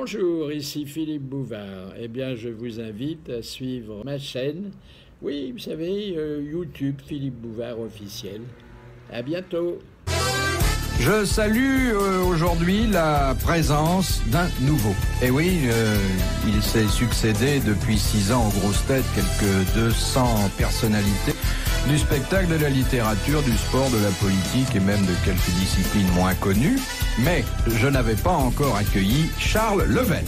Bonjour, ici Philippe Bouvard. Eh bien, je vous invite à suivre ma chaîne. Oui, vous savez, YouTube Philippe Bouvard officiel. À bientôt. Je salue aujourd'hui la présence d'un nouveau. Et oui, il s'est succédé depuis 6 ans aux grosses têtes quelques 200 personnalités du spectacle, de la littérature, du sport, de la politique et même de quelques disciplines moins connues. Mais je n'avais pas encore accueilli Charles Level.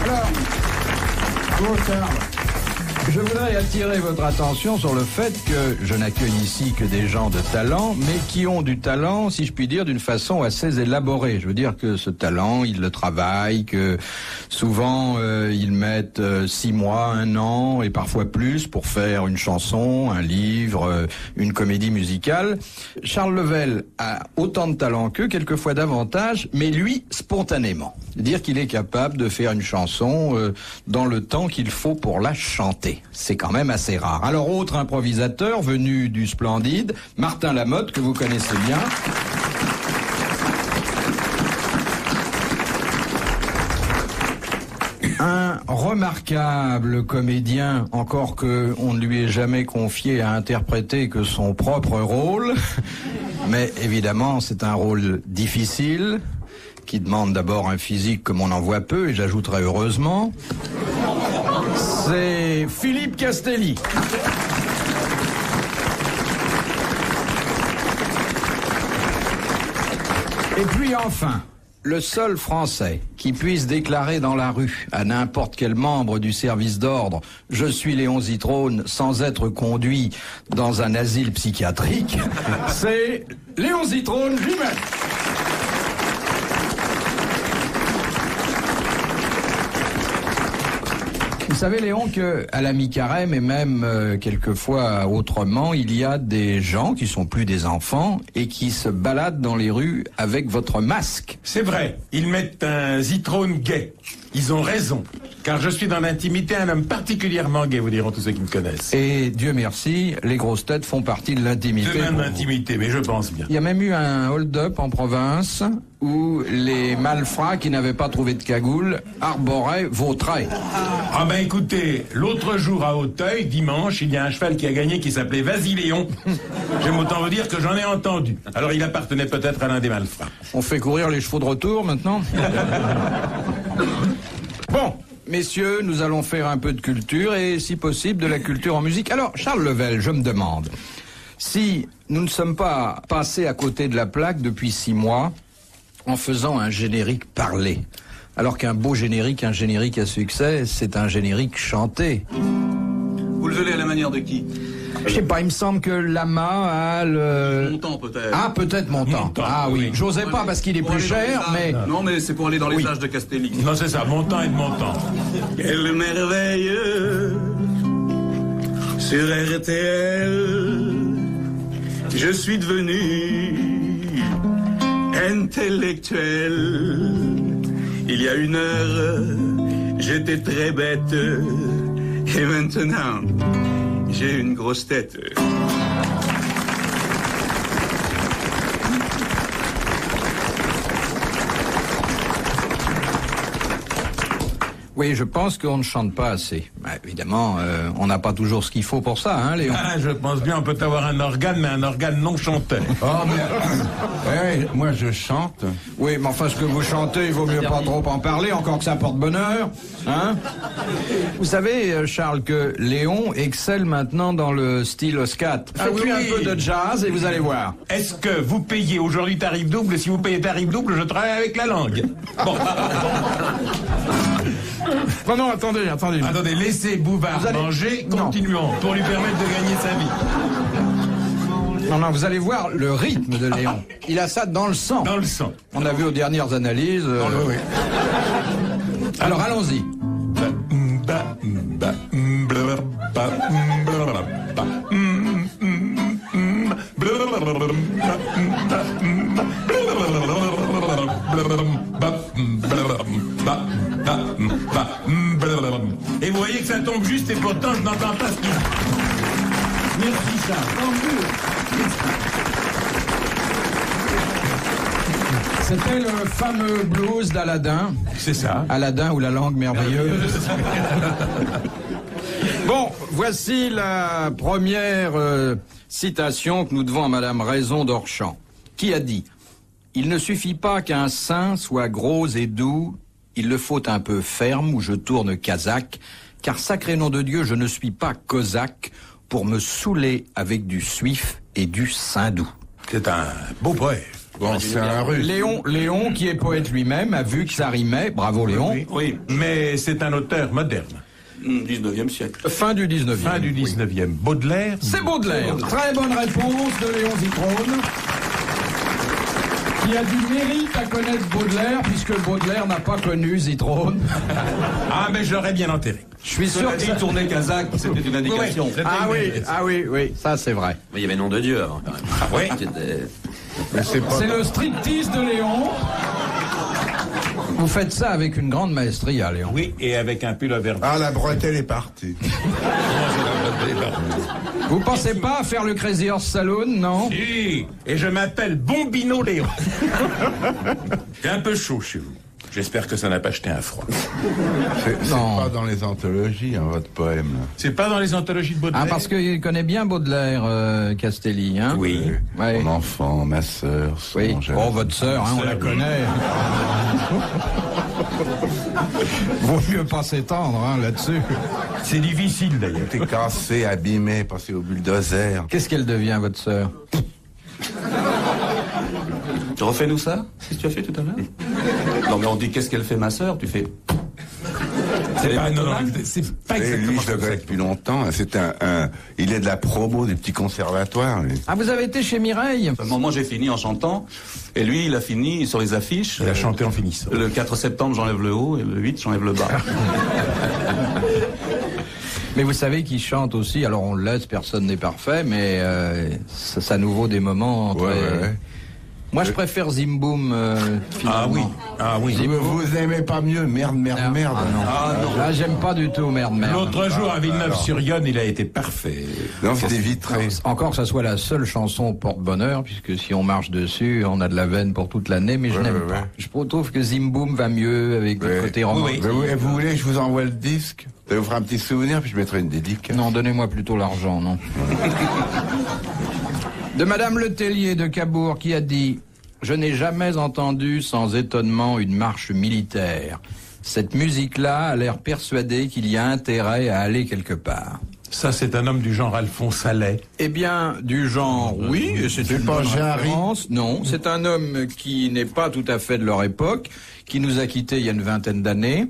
Alors, bonjour Charles. Je voudrais attirer votre attention sur le fait que je n'accueille ici que des gens de talent, mais qui ont du talent, si je puis dire, d'une façon assez élaborée. Je veux dire que ce talent, ils le travaillent, que souvent ils mettent 6 mois, 1 an et parfois plus pour faire une chanson, un livre, une comédie musicale. Charles Level a autant de talent qu'eux, quelquefois davantage, mais lui, spontanément. C'est-à-dire qu'il est capable de faire une chanson dans le temps qu'il faut pour la chanter. C'est quand même assez rare. Alors, autre improvisateur venu du Splendide, Martin Lamotte, que vous connaissez bien. Un remarquable comédien, encore que on ne lui ait jamais confié à interpréter que son propre rôle. Mais évidemment, c'est un rôle difficile, qui demande d'abord un physique comme on en voit peu, et j'ajouterai heureusement. C'est Philippe Castelli. Et puis enfin, le seul Français qui puisse déclarer dans la rue à n'importe quel membre du service d'ordre « Je suis Léon Zitrone » sans être conduit dans un asile psychiatrique, c'est Léon Zitrone lui-même. Vous savez, Léon, que à la mi-carême et même quelquefois autrement, il y a des gens qui sont plus des enfants et qui se baladent dans les rues avec votre masque. C'est vrai, ils mettent un Zitrone gay. Ils ont raison, car je suis dans l'intimité un homme particulièrement gay, vous diront tous ceux qui me connaissent. Et Dieu merci, les grosses têtes font partie de l'intimité. De même l'intimité, mais je pense bien. Il y a même eu un hold-up en province où les malfrats qui n'avaient pas trouvé de cagoule arboraient vos traits. Ah ben écoutez, l'autre jour à Auteuil, dimanche, il y a un cheval qui a gagné qui s'appelait Vas-y Léon. J'aime autant vous dire que j'en ai entendu. Alors il appartenait peut-être à l'un des malfrats. On fait courir les chevaux de retour maintenant. Bon, messieurs, nous allons faire un peu de culture et, si possible, de la culture en musique. Alors, Charles Level, je me demande, si nous ne sommes pas passés à côté de la plaque depuis 6 mois en faisant un générique parlé, alors qu'un beau générique, un générique à succès, c'est un générique chanté. Vous le voulez à la manière de qui? Je sais pas, il me semble que Lama a le... Montant peut-être. Ah, peut-être Montant. Ah oui, j'osais pas parce qu'il est plus cher, mais... Non, mais c'est pour aller dans les âges de Castelli. Non, c'est ça, Montant et de Montant. Quelle merveille sur RTL. Je suis devenu intellectuel. Il y a 1 heure, j'étais très bête. Et maintenant... j'ai une grosse tête. Oui, je pense qu'on ne chante pas assez. Bah, évidemment, on n'a pas toujours ce qu'il faut pour ça, hein, Léon? Ah, je pense bien, on peut avoir un organe, mais un organe non chanteur. Oh, mais... ouais, moi je chante. Oui, mais enfin, ce que vous chantez, il vaut mieux pas trop en parler, encore que ça porte bonheur, hein? Vous savez, Charles, que Léon excelle maintenant dans le style scat. Faites-lui un peu de jazz et vous allez voir. Est-ce que vous payez aujourd'hui tarif double? Si vous payez tarif double, je travaille avec la langue. Bon. Non, non, attendez. Attendez, laissez Bouvard manger, continuons, pour lui permettre de gagner sa vie. Non, vous allez voir le rythme de Léon. Il a ça dans le sang. Dans le sang. On a vu aux dernières analyses. Oui. Alors, allons-y. Et vous voyez que ça tombe juste et pourtant je n'entends pas ce qu'il dit. Merci, Charles. C'était le fameux blues d'Aladin. C'est ça. Aladin ou la langue merveilleuse. Bon, voici la première citation que nous devons à Madame Raison d'Orchamps, qui a dit « Il ne suffit pas qu'un sein soit gros et doux, il le faut un peu ferme où je tourne kazakh, car sacré nom de Dieu, je ne suis pas cosaque pour me saouler avec du suif et du sein doux. » C'est un beau poème. Bon, c'est un russe. Léon, qui est poète lui-même, a vu que ça rimait. Bravo Léon. Oui, Mais c'est un auteur moderne. 19e siècle. Fin du 19e. Fin du 19e. Baudelaire. C'est Baudelaire. Très bonne réponse de Léon Zitrone, qui a du mérite à connaître Baudelaire, puisque Baudelaire n'a pas connu Zitrone. Ah, mais je l'aurais bien enterré. Je suis sûr que ça... tourner kazakh, c'était une indication. Oui, ça c'est vrai. Mais il y avait nom de Dieu avant, quand même. Oui. Mais c'est pas... C'est le striptease de Léon. Vous faites ça avec une grande maestria, Léon. Oui, et avec un pull à verre. Ah, la bretelle est partie. Vous pensez pas à faire le Crazy Horse Saloon, non? Si, et je m'appelle Bombino Léon. C'est un peu chaud chez vous. J'espère que ça n'a pas jeté un froid. C'est Non. pas dans les anthologies, hein, votre poème. Là. C'est pas dans les anthologies de Baudelaire. Ah, parce qu'il connaît bien Baudelaire, Castelli, hein? Oui. Ouais. Mon enfant, ma sœur, son Oui. jeune. Oh, votre sœur, hein, on la oui. connaît. Vaut mieux pas s'étendre, hein, là-dessus. C'est difficile d'ailleurs. T'es cassé, abîmé, passé au bulldozer. Qu'est-ce qu'elle devient, votre sœur? Refais-nous ça, qu'est-ce que tu as fait tout à l'heure? Non mais on dit qu'est-ce qu'elle fait ma sœur, tu fais... C'est pas, non, c'est pas Et lui, exactement je le comme connais ça. depuis longtemps. C'est il est de la promo du petit conservatoire, lui. Ah, vous avez été chez Mireille? Moi j'ai fini en chantant, et lui il a fini sur les affiches. Il a chanté en finissant. Le 4 septembre j'enlève le haut, et le 8 j'enlève le bas. Mais vous savez qu'il chante aussi, alors on le laisse, personne n'est parfait, mais ça nous vaut des moments très... Ouais. Moi, je préfère Zimboum, finalement. Ah oui. Vous aimez pas mieux merde. Ah non. Là, j'aime pas du tout, merde. L'autre jour à Villeneuve-sur-Yonne, il a été parfait. Non, c'était vitré. Encore que ça soit la seule chanson porte-bonheur, puisque si on marche dessus, on a de la veine pour toute l'année, mais je n'aime pas. Ouais. Je trouve que Zimboum va mieux avec le côté romantique. Vous voulez que je vous envoie le disque? Ça vous fera un petit souvenir, puis je mettrai une dédicace. Non, donnez-moi plutôt l'argent, non. De Madame Letellier de Cabourg qui a dit « Je n'ai jamais entendu sans étonnement une marche militaire. Cette musique-là a l'air persuadée qu'il y a intérêt à aller quelque part. » Ça, c'est un homme du genre Alphonse Allais. Eh bien, du genre, oui, et c'est une pas bonne Jarry. référence. Non, c'est un homme qui n'est pas tout à fait de leur époque, qui nous a quittés il y a une vingtaine d'années.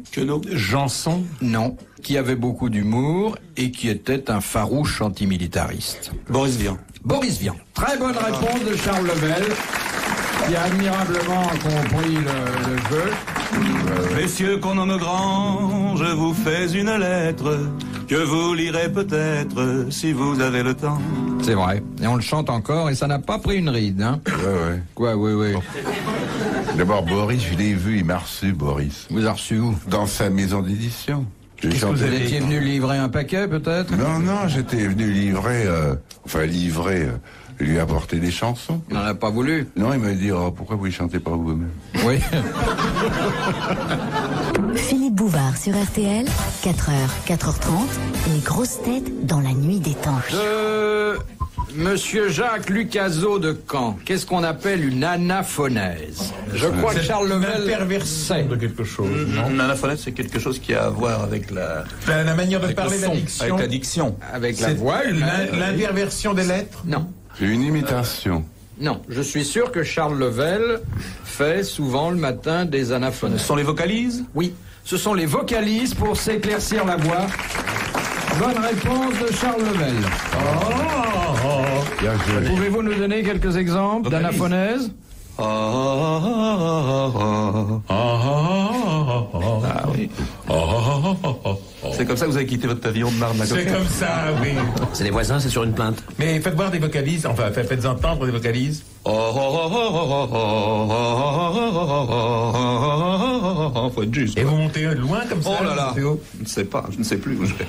Janson. Non, qui avait beaucoup d'humour et qui était un farouche antimilitariste. Boris Vian. Boris Vian. Très bonne réponse de Charles Level, qui a admirablement compris le jeu. Messieurs qu'on nomme grand, je vous fais une lettre que vous lirez peut-être si vous avez le temps. C'est vrai. Et on le chante encore et ça n'a pas pris une ride, hein. Ouais. Quoi, oui. D'abord, Boris, je l'ai vu, il m'a reçu, Boris. Vous a reçu où? Dans sa maison d'édition. J'ai chanté- Vous étiez venu livrer un paquet, peut-être? Non, j'étais venu livrer, lui apporter des chansons. Il n'en a pas voulu. Non, il m'a dit, oh, pourquoi vous ne chantez pas vous-même? Oui. Philippe Bouvard sur RTL, 4h, 4h30, les grosses têtes dans la nuit des temps. Monsieur Jacques Lucaso de Caen, qu'est-ce qu'on appelle une anaphonèse? Je crois que Charles Level L'interversion de quelque chose. Une anaphonèse, c'est quelque chose qui a à voir avec la La manière de Avec parler, le son, l'addiction. avec la diction. avec la C'est voix. l'interversion des lettres. Non. C'est une imitation. Non, je suis sûr que Charles Level fait souvent le matin des anaphonèses. Ce sont les vocalises? Oui, ce sont les vocalises pour s'éclaircir la voix. Bonne réponse de Charles Level. Bien joli. Pouvez-vous nous donner quelques exemples d'anaphonèses? Ah oui. C'est comme ça que vous avez quitté votre pavillon de Marne. C'est comme ça, oui. C'est les voisins, c'est sur une plainte. Mais faites voir des vocalises, enfin faites entendre des vocalises. Faut être juste. Et vous montez loin comme ça. Oh là là. c'est haut. Je ne sais pas, je ne sais plus où je vais.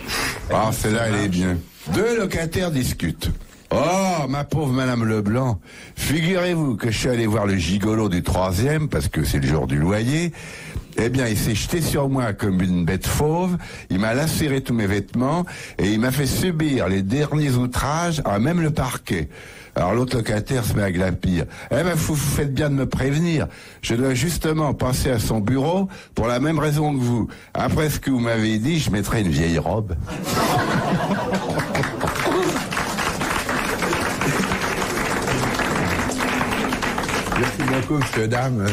Ah, celle-là, elle est bien. Deux locataires discutent. Oh, ma pauvre Madame Leblanc, figurez-vous que je suis allé voir le gigolo du 3e, parce que c'est le jour du loyer. Eh bien, il s'est jeté sur moi comme une bête fauve, il m'a lacéré tous mes vêtements, et il m'a fait subir les derniers outrages, même le parquet. Alors l'autre locataire se met à glapir. Eh ben, vous faites bien de me prévenir. Je dois justement passer à son bureau pour la même raison que vous. Après ce que vous m'avez dit, je mettrai une vieille robe. Merci beaucoup, monsieur, dame.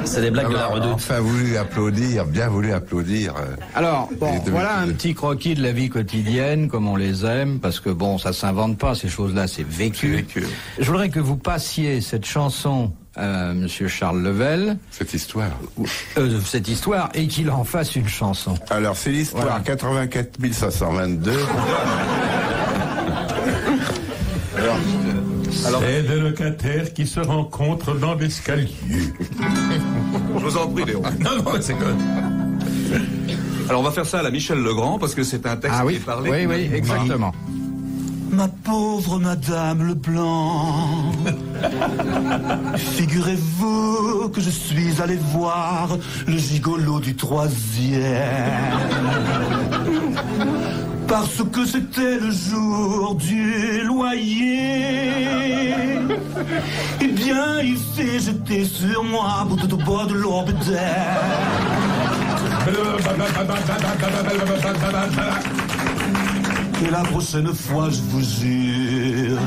C'est des blagues de la Redoute. Enfin voulu applaudir, bien voulu applaudir. Alors, bon, voilà un petit croquis de la vie quotidienne, comme on les aime, parce que bon, ça s'invente pas, ces choses-là, c'est vécu. Je voudrais que vous passiez cette chanson à monsieur Charles Level. Cette histoire. Cette histoire, et qu'il en fasse une chanson. Alors, c'est l'histoire, voilà. 84 522. C'est des locataires qui se rencontrent dans l'escalier. Je vous en prie, Léon. Non, c'est quoi? Alors on va faire ça à la Michel Legrand parce que c'est un texte qui est parlé. Oui, exactement. Ma pauvre Madame Leblanc, figurez-vous que je suis allé voir le gigolo du 3e. Parce que c'était le jour du loyer. Eh bien, il s'est jeté sur moi tout au bord de l'aube d'air. Et la prochaine fois, je vous jure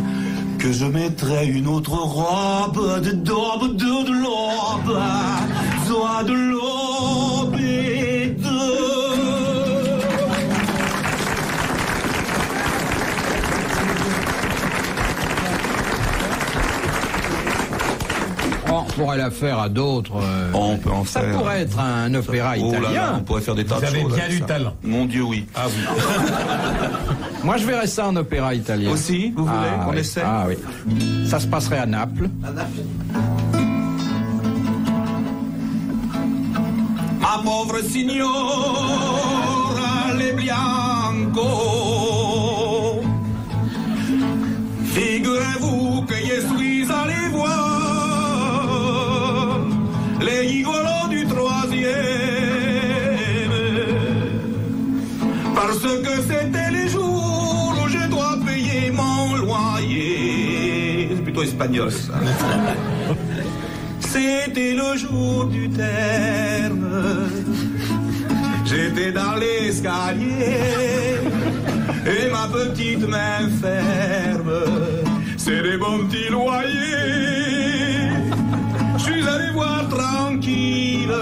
que je mettrai une autre robe de l'aube, de l'aube, soit de l'aube et de... On pourrait la faire à d'autres. On peut en ça faire. Ça pourrait être un opéra italien. Oh là là, on pourrait faire des tas de choses. Vous avez bien du talent. Mon Dieu, oui. Ah oui. Moi, je verrais ça en opéra italien. Aussi, vous voulez qu'on essaie? Ah oui. Ça se passerait à Naples. À Naples. Ma pauvre signora Le Bianco, figurez-vous que je suis allé voir les gigolos du 3e, parce que c'était les jours où je dois payer mon loyer. C'est plutôt espagnol, ça. C'était le jour du terme. J'étais dans l'escalier et ma petite main ferme. C'est des bons petits loyers. Je suis allé voir tranquille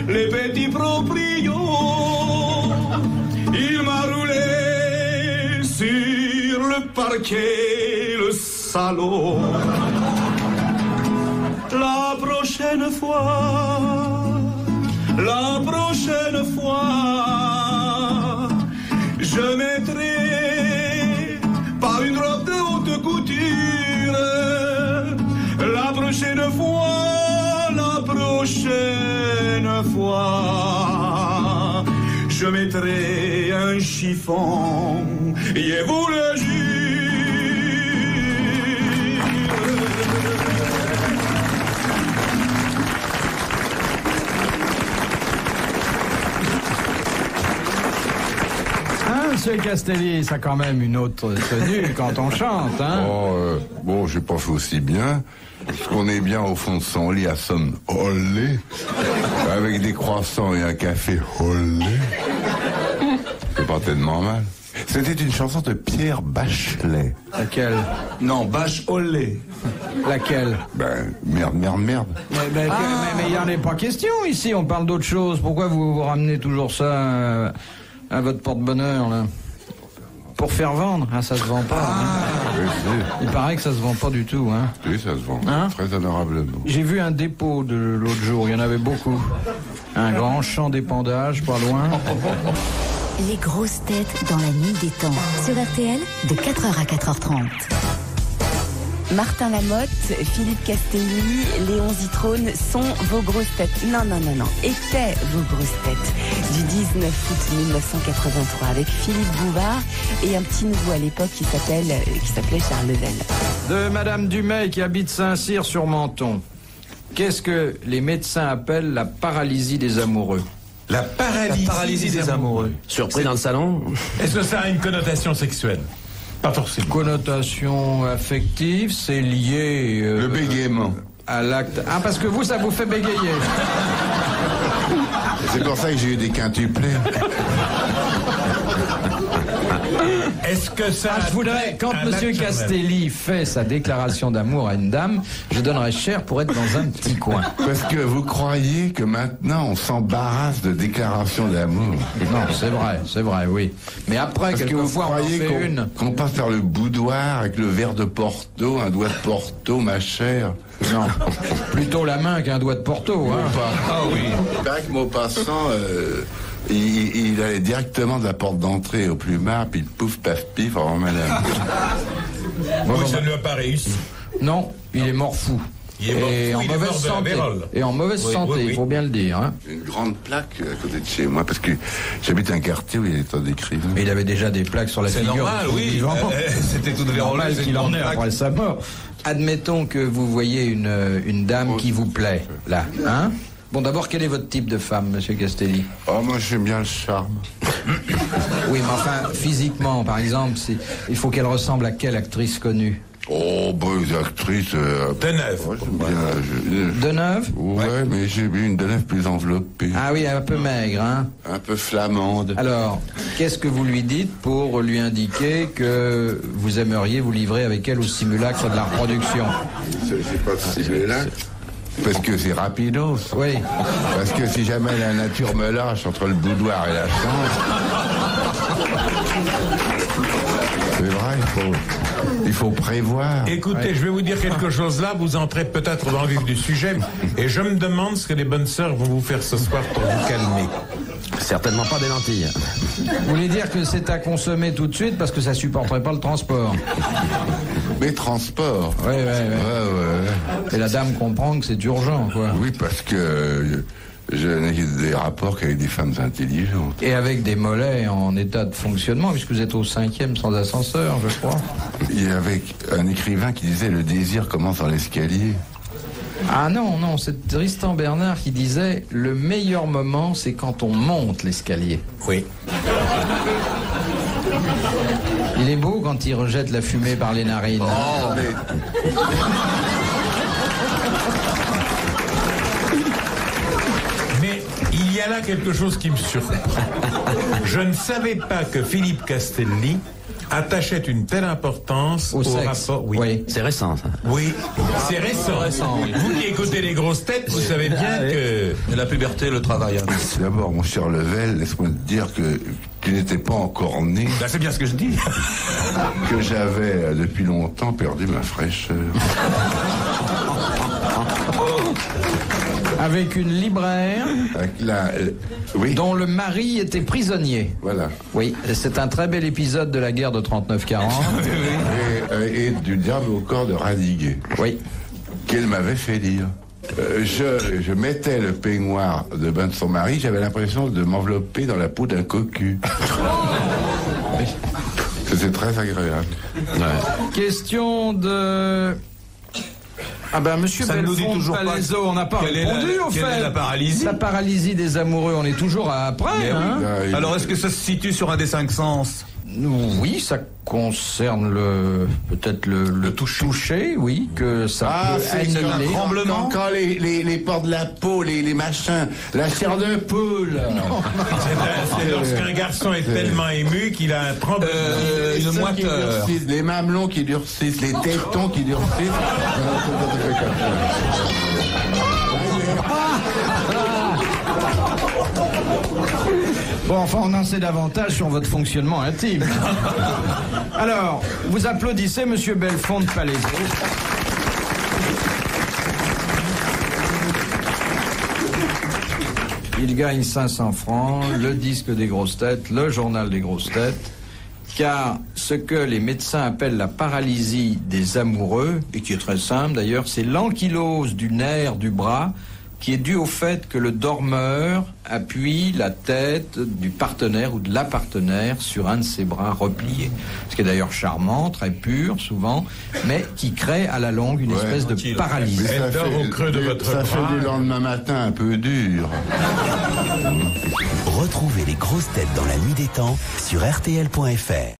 les petits proprios. Il m'a roulé sur le parquet, le salaud. La prochaine fois, je mettrai pas une robe de haute couture. La prochaine fois, je mettrai un chiffon et vous le jure. Monsieur Castelli, ça a quand même une autre tenue quand on chante, hein? Bon, j'ai pas fait aussi bien, parce qu'on est bien au fond de son lit à somme olé, avec des croissants et un café olé. C'est pas tellement mal. C'était une chanson de Pierre Bachelet. Laquelle? Non, Bachelet. Laquelle? Ben, merde. Mais il n'y en est pas question ici, on parle d'autre chose. Pourquoi vous ramenez toujours ça à votre porte-bonheur, là? Pour faire vendre? Ah, ça se vend pas. Hein. Oui, il paraît que ça se vend pas du tout, hein. Oui, ça se vend. Hein? Très honorablement. J'ai vu un dépôt de l'autre jour, il y en avait beaucoup. Un grand champ d'épandage, pas loin. Les grosses têtes dans la nuit des temps. Sur RTL, de 4h à 4h30. Martin Lamotte, Philippe Castelli, Léon Zitrone sont vos grosses têtes. Non, étaient vos grosses têtes du 19 août 1983 avec Philippe Bouvard et un petit nouveau à l'époque qui s'appelait Charles Level. De Madame Dumay qui habite Saint-Cyr sur Menton. Qu'est-ce que les médecins appellent la paralysie des amoureux? La paralysie des amoureux. Surpris dans le salon? Est-ce que ça a une connotation sexuelle? Pas forcément. Connotation affective, c'est lié... Le bégaiement. À l'acte... Ah, parce que vous, ça vous fait bégayer. C'est pour ça que j'ai eu des quintuplés. Est-ce que ça... je voudrais, quand M. Castelli fait sa déclaration d'amour à une dame, je donnerais cher pour être dans un petit coin. Parce que vous croyez que maintenant on s'embarrasse de déclarations d'amour? Non, c'est vrai, oui. Mais après, quelquefois, on en fait une. Qu'on passe par le boudoir avec le verre de Porto, un doigt de Porto, ma chère. Non, plutôt la main qu'un doigt de Porto, hein. Ah oui. Il paraît que Maupassant, il allait directement de la porte d'entrée au plumard, puis pouf, paf, pif, avant madame. Ça ne lui a pas réussi. Non, il est mort fou. Et en mauvaise santé. Et en mauvaise santé, il faut bien le dire. Hein. Une grande plaque à côté de chez moi, parce que j'habite un quartier où il y a des tas d'écrivains. Mais il avait déjà des plaques sur la figure. C'est normal, oui. C'était tout normal qu'il en ait après sa mort. Admettons que vous voyez une dame qui vous plaît, là. Hein? Bon, d'abord, quel est votre type de femme, Monsieur Castelli? Oh, moi, j'aime bien le charme. Oui, mais enfin, physiquement, par exemple, il faut qu'elle ressemble à quelle actrice connue? Oh, les actrices... Deneuve. Ouais, j'aime bien... Deneuve? Ouais, mais j'ai vu une Deneuve plus enveloppée. Ah oui, un peu maigre, hein? Un peu flamande. Alors, qu'est-ce que vous lui dites pour lui indiquer que vous aimeriez vous livrer avec elle au simulacre de la reproduction? C'est pas ce simulacre. Parce que c'est rapidos. Oui. Parce que si jamais la nature me lâche entre le boudoir et la chambre... C'est vrai, il faut prévoir. Écoutez, je vais vous dire quelque chose là, vous entrez peut-être dans le vif du sujet, et je me demande ce que les bonnes sœurs vont vous faire ce soir pour vous calmer. Certainement pas des lentilles. Vous voulez dire que c'est à consommer tout de suite parce que ça supporterait pas le transport? Mais transport. Ouais. Ouais. Et la dame comprend que c'est urgent, quoi. Oui, parce que je n'ai des rapports qu'avec des femmes intelligentes. Et avec des mollets en état de fonctionnement, puisque vous êtes au 5e sans ascenseur, je crois. Il y avait un écrivain qui disait « Le désir commence dans l'escalier ». Ah non, c'est Tristan Bernard qui disait « Le meilleur moment, c'est quand on monte l'escalier ». Oui. Il est beau quand il rejette la fumée par les narines. Oh, Mais il y a là quelque chose qui me surprend. Je ne savais pas que Philippe Castelli attachait une telle importance au rapport. Oui. C'est récent, ça. Oui, c'est récent. Oui. Vous qui écoutez les grosses têtes, vous savez bien que... La puberté, le travail. D'abord, mon cher Level, laisse-moi te dire que tu n'étais pas encore né. Là, c'est bien ce que je dis. Que j'avais depuis longtemps perdu ma fraîcheur. Avec une libraire oui. dont le mari était prisonnier. Voilà. Oui, c'est un très bel épisode de la guerre de 39-40. et du diable au corps de Radiguet. Oui. Qu'elle m'avait fait lire. Je mettais le peignoir de bain de son mari, j'avais l'impression de m'envelopper dans la peau d'un cocu. C'était très agréable. Ouais. Question de... Ah ben, monsieur Belfond-Palaiseau, on n'a pas répondu au fait. Quelle est la paralysie? La paralysie des amoureux, on est toujours après. Hein. Oui. Alors, est-ce que ça se situe sur un des 5 sens? Oui, ça concerne peut-être le toucher, oui, que ça peut annihiler. Tremblement. Quand les ports de la peau, les machins, la chair de poule. C'est lorsqu'un garçon est tellement ému qu'il a un tremblement. Une moiteur. Les mamelons qui durcissent, les tétons qui durcissent. Bon, enfin, on en sait davantage sur votre fonctionnement intime. Alors, vous applaudissez Monsieur Belfond-Palaiseau. Il gagne 500 francs, le disque des grosses têtes, le journal des grosses têtes car ce que les médecins appellent la paralysie des amoureux, et qui est très simple d'ailleurs, c'est l'ankylose du nerf du bras, qui est due au fait que le dormeur appuie la tête du partenaire ou de la partenaire sur un de ses bras repliés. Ce qui est d'ailleurs charmant, très pur souvent, mais qui crée à la longue une espèce de paralysie. Ça fait du lendemain matin un peu dur. Retrouvez les grosses têtes dans la nuit des temps sur RTL.fr.